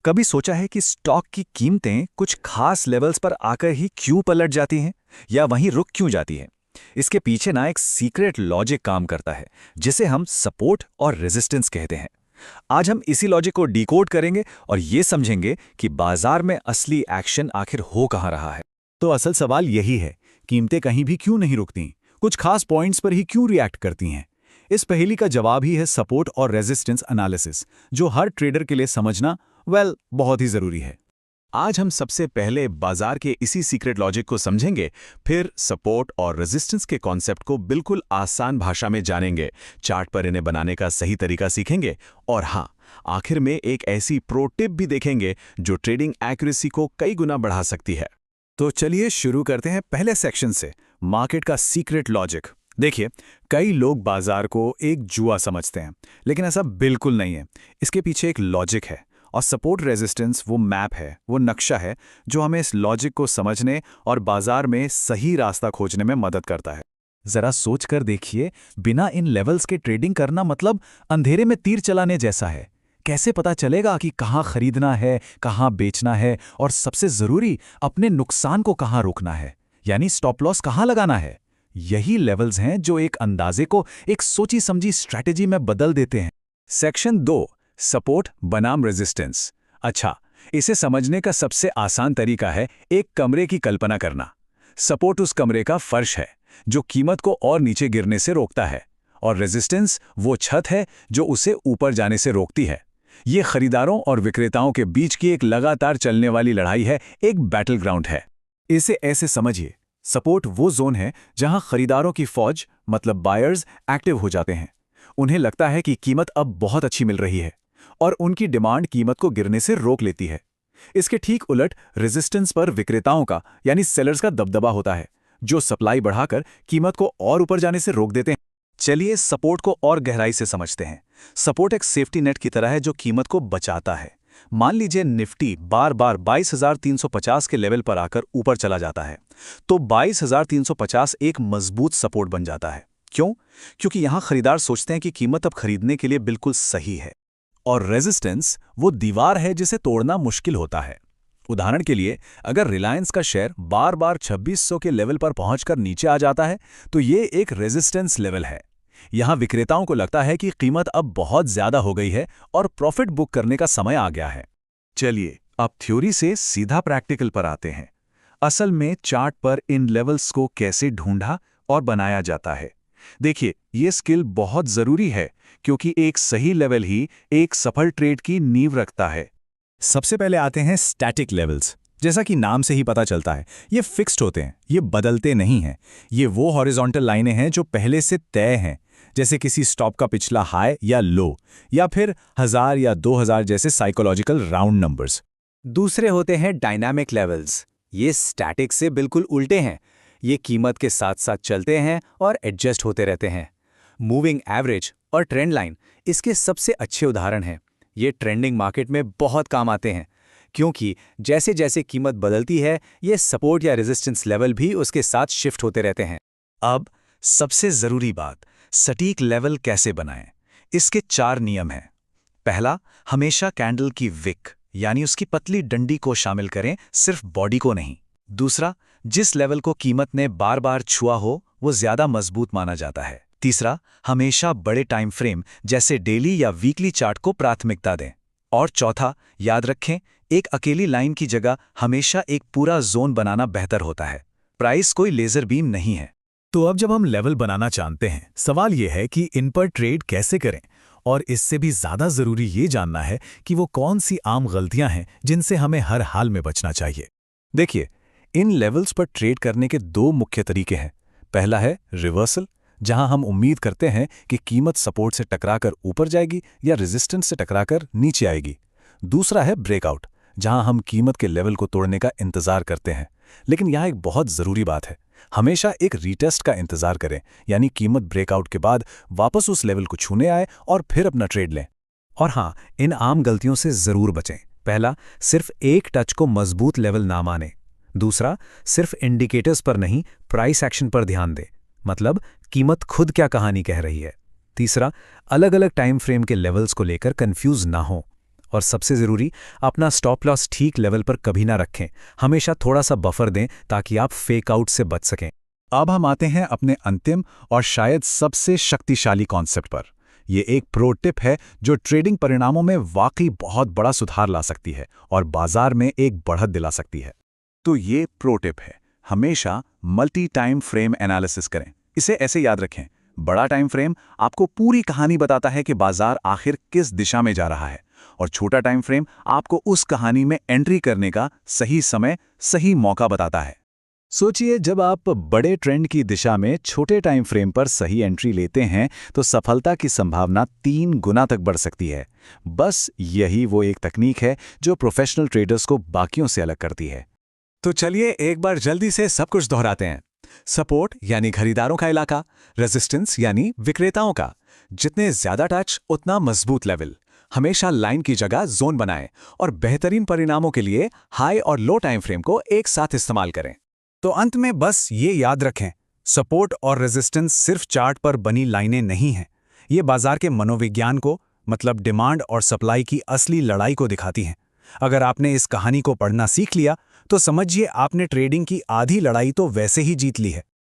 कभी सोचा है कि स्टॉक की कीमतें कुछ खास लेवल्स पर आकर ही क्यों पलट जाती हैं या वहीं रुक क्यों जाती हैं? इसके पीछे ना एक सीक्रेट लॉजिक काम करता है, जिसे हम सपोर्ट और रेजिस्टेंस कहते हैं। आज हम इसी लॉजिक को डिकोड करेंगे और ये समझेंगे कि बाजार में असली एक्शन आखिर हो कहाँ रहा है। तो असल सवाल यही है, कीमतें कहीं भी क्यों नहीं रुकती, कुछ खास पॉइंट्स पर ही क्यों रिएक्ट करती हैं। इस पहेली का जवाब ही है सपोर्ट और रेजिस्टेंस एनालिसिस, जो हर ट्रेडर के लिए समझना बहुत ही जरूरी है। आज हम सबसे पहले बाजार के इसी सीक्रेट लॉजिक को समझेंगे, फिर सपोर्ट और रेजिस्टेंस के कॉन्सेप्ट को बिल्कुल आसान भाषा में जानेंगे, चार्ट पर इन्हें बनाने का सही तरीका सीखेंगे और हाँ, आखिर में एक ऐसी प्रो टिप भी देखेंगे जो ट्रेडिंग एक्यूरेसी को कई गुना बढ़ा सकती है। तो चलिए शुरू करते हैं पहले सेक्शन से, मार्केट का सीक्रेट लॉजिक। देखिए, कई लोग बाजार को एक जुआ समझते हैं, लेकिन ऐसा बिल्कुल नहीं है। इसके पीछे एक लॉजिक है और सपोर्ट रेजिस्टेंस वो मैप है, वो नक्शा है जो हमें इस लॉजिक को समझने और बाजार में सही रास्ता खोजने में मदद करता है। जरा सोच कर देखिए, बिना इन लेवल्स के ट्रेडिंग करना मतलब अंधेरे में तीर चलाने जैसा है। कैसे पता चलेगा कि कहाँ खरीदना है, कहाँ बेचना है और सबसे जरूरी अपने नुकसान को कहाँ रोकना है, यानी स्टॉप लॉस कहाँ लगाना है। यही लेवल्स हैं जो एक अंदाजे को एक सोची समझी स्ट्रैटेजी में बदल देते हैं। सेक्शन 2, सपोर्ट बनाम रेजिस्टेंस। अच्छा, इसे समझने का सबसे आसान तरीका है एक कमरे की कल्पना करना। सपोर्ट उस कमरे का फर्श है जो कीमत को और नीचे गिरने से रोकता है, और रेजिस्टेंस वो छत है जो उसे ऊपर जाने से रोकती है। ये खरीदारों और विक्रेताओं के बीच की एक लगातार चलने वाली लड़ाई है, एक बैटल ग्राउंड है। इसे ऐसे समझिए, सपोर्ट वो जोन है जहां खरीदारों की फौज मतलब बायर्स एक्टिव हो जाते हैं। उन्हें लगता है कि कीमत अब बहुत अच्छी मिल रही है और उनकी डिमांड कीमत को गिरने से रोक लेती है। इसके ठीक उलट रेजिस्टेंस पर विक्रेताओं का यानी सेलर्स का दबदबा होता है, जो सप्लाई बढ़ाकर कीमत को और ऊपर जाने से रोक देते हैं। चलिए सपोर्ट को और गहराई से समझते हैं। सपोर्ट एक सेफ्टी नेट की तरह है जो कीमत को बचाता है। मान लीजिए निफ्टी बार बार 22,350 के लेवल पर आकर ऊपर चला जाता है, तो 22,350 एक मजबूत सपोर्ट बन जाता है। क्यों? क्योंकि यहां खरीदार सोचते हैं कि कीमत अब खरीदने के लिए बिल्कुल सही है। और रेजिस्टेंस वो दीवार है जिसे तोड़ना मुश्किल होता है। उदाहरण के लिए, अगर रिलायंस का शेयर बार बार 2600 के लेवल पर पहुंचकर नीचे आ जाता है, तो ये एक रेजिस्टेंस लेवल है। यहां विक्रेताओं को लगता है कि कीमत अब बहुत ज्यादा हो गई है और प्रॉफिट बुक करने का समय आ गया है। चलिए अब थ्योरी से सीधा प्रैक्टिकल पर आते हैं। असल में चार्ट पर इन लेवल्स को कैसे ढूंढा और बनाया जाता है। देखिए, ये स्किल बहुत जरूरी है, क्योंकि एक सही लेवल ही एक सफल ट्रेड की नींव रखता है। सबसे पहले आते हैं स्टैटिक लेवल्स। जैसा कि नाम से ही पता चलता है, ये फिक्स्ड होते हैं, ये बदलते नहीं हैं। ये वो हॉरिजॉन्टल लाइनें हैं जो पहले से तय हैं, जैसे किसी स्टॉप का पिछला हाई या लो, या फिर 1000 या 2000 जैसे साइकोलॉजिकल राउंड नंबर्स। दूसरे होते हैं डायनामिक लेवल्स। ये स्टैटिक से बिल्कुल उल्टे हैं। ये कीमत के साथ साथ चलते हैं और एडजस्ट होते रहते हैं। मूविंग एवरेज और ट्रेंड लाइन इसके सबसे अच्छे उदाहरण हैं। ये ट्रेंडिंग मार्केट में बहुत काम आते हैं, क्योंकि जैसे जैसे कीमत बदलती है, ये सपोर्ट या रेजिस्टेंस लेवल भी उसके साथ शिफ्ट होते रहते हैं। अब सबसे जरूरी बात, सटीक लेवल कैसे बनाएं। इसके 4 नियम हैं। पहला, हमेशा कैंडल की विक यानी उसकी पतली डंडी को शामिल करें, सिर्फ बॉडी को नहीं। दूसरा, जिस लेवल को कीमत ने बार बार छुआ हो वो ज्यादा मजबूत माना जाता है। तीसरा, हमेशा बड़े टाइम फ्रेम जैसे डेली या वीकली चार्ट को प्राथमिकता दें। और चौथा, याद रखें, एक अकेली लाइन की जगह हमेशा एक पूरा जोन बनाना बेहतर होता है। प्राइस कोई लेजर बीम नहीं है। तो अब जब हम लेवल बनाना जानते हैं, सवाल यह है कि इन पर ट्रेड कैसे करें, और इससे भी ज्यादा जरूरी ये जानना है कि वो कौन सी आम गलतियां हैं जिनसे हमें हर हाल में बचना चाहिए। देखिए, इन लेवल्स पर ट्रेड करने के 2 मुख्य तरीके हैं। पहला है रिवर्सल, जहां हम उम्मीद करते हैं कि कीमत सपोर्ट से टकराकर ऊपर जाएगी या रेजिस्टेंस से टकराकर नीचे आएगी। दूसरा है ब्रेकआउट, जहां हम कीमत के लेवल को तोड़ने का इंतजार करते हैं। लेकिन यहां एक बहुत जरूरी बात है, हमेशा एक रीटेस्ट का इंतजार करें, यानी कीमत ब्रेकआउट के बाद वापस उस लेवल को छूने आए और फिर अपना ट्रेड लें। और हां, इन आम गलतियों से जरूर बचें। पहला, सिर्फ एक टच को मजबूत लेवल ना माने। दूसरा, सिर्फ इंडिकेटर्स पर नहीं, प्राइस एक्शन पर ध्यान दें, मतलब कीमत खुद क्या कहानी कह रही है। तीसरा, अलग अलग टाइम फ्रेम के लेवल्स को लेकर कंफ्यूज ना हो। और सबसे ज़रूरी, अपना स्टॉप लॉस ठीक लेवल पर कभी ना रखें। हमेशा थोड़ा सा बफर दें ताकि आप फेक आउट से बच सकें। अब हम आते हैं अपने अंतिम और शायद सबसे शक्तिशाली कॉन्सेप्ट पर। ये एक प्रो टिप है जो ट्रेडिंग परिणामों में वाकई बहुत बड़ा सुधार ला सकती है और बाजार में एक बढ़त दिला सकती है। तो ये प्रो टिप है, हमेशा मल्टी टाइम फ्रेम एनालिसिस करें। इसे ऐसे याद रखें, बड़ा टाइम फ्रेम आपको पूरी कहानी बताता है कि बाजार आखिर किस दिशा में जा रहा है, और छोटा टाइम फ्रेम आपको उस कहानी में एंट्री करने का सही समय, सही मौका बताता है। सोचिए, जब आप बड़े ट्रेंड की दिशा में छोटे टाइम फ्रेम पर सही एंट्री लेते हैं तो सफलता की संभावना 3 गुना तक बढ़ सकती है। बस यही वो एक तकनीक है जो प्रोफेशनल ट्रेडर्स को बाकियों से अलग करती है। तो चलिए एक बार जल्दी से सब कुछ दोहराते हैं। सपोर्ट यानी खरीदारों का इलाका, रेजिस्टेंस यानी विक्रेताओं का। जितने ज्यादा टच उतना मजबूत लेवल। हमेशा लाइन की जगह जोन बनाएं और बेहतरीन परिणामों के लिए हाई और लो टाइम फ्रेम को एक साथ इस्तेमाल करें। तो अंत में बस ये याद रखें, सपोर्ट और रेजिस्टेंस सिर्फ चार्ट पर बनी लाइनें नहीं हैं। ये बाजार के मनोविज्ञान को, मतलब डिमांड और सप्लाई की असली लड़ाई को दिखाती हैं। अगर आपने इस कहानी को पढ़ना सीख लिया तो समझिए आपने ट्रेडिंग की आधी लड़ाई तो वैसे ही जीत ली है।